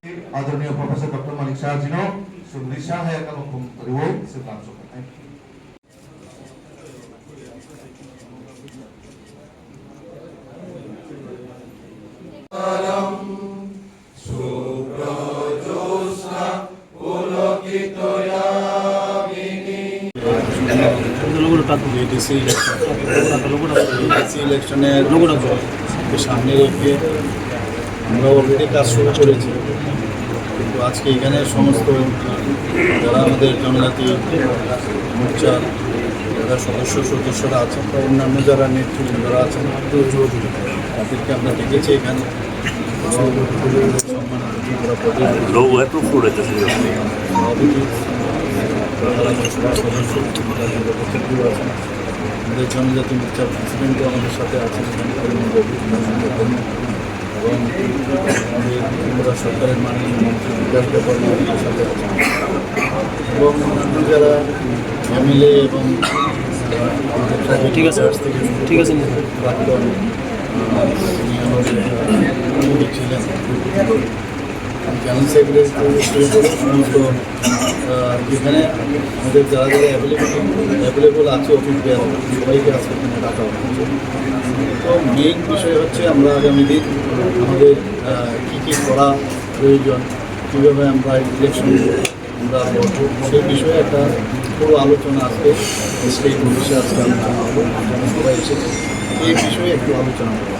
आदरणीय professor doctor Manik Shah ji no सुंदरी शाह है का हुकुम रिवो से काम सो करते हैं। ইলেকশনের সামনে রেখে আমরা অলরেডি কাজ শুরু করেছি, কিন্তু আজকে এখানে সমস্ত যারা আমাদের জনজাতি মোর্চার যারা সদস্যরা আছেন বা অন্যান্য যারা নেতৃবৃন্দরা আছেন তাদেরকে আমরা দেখেছি এখানে আমাদের জনজাতি মোর্চার প্রেসিডেন্টও আমাদের সাথে আছেন এবং আমাদের ত্রিপুরা সরকারের মাননীয় মন্ত্রী বিকাশ ব্যাপার আমাদের সাথে আছেন এবং অন্যান্য যারা এমএলএ এবং ঠিক আছে প্রাক্তন ছিলেন জেনারেল সেক্রেটারি সমস্ত যেখানে আমাদের যারা যারা অ্যাভেলেবল আছে অফিসিয়াল সবাইকে আজকে এখানে ডাকা হচ্ছে। তো মেইন বিষয় হচ্ছে আমরা আগামী দিন আমাদের কী কী করা প্রয়োজন, কীভাবে আমরা ইলেকশন আমরা লড়ব, সেই বিষয়ে একটা পুরো আলোচনা আজকে স্টেট অফিসে আজকে আলোচনা হবে, সবাই এসেছে এই বিষয়ে একটু আলোচনা করবো।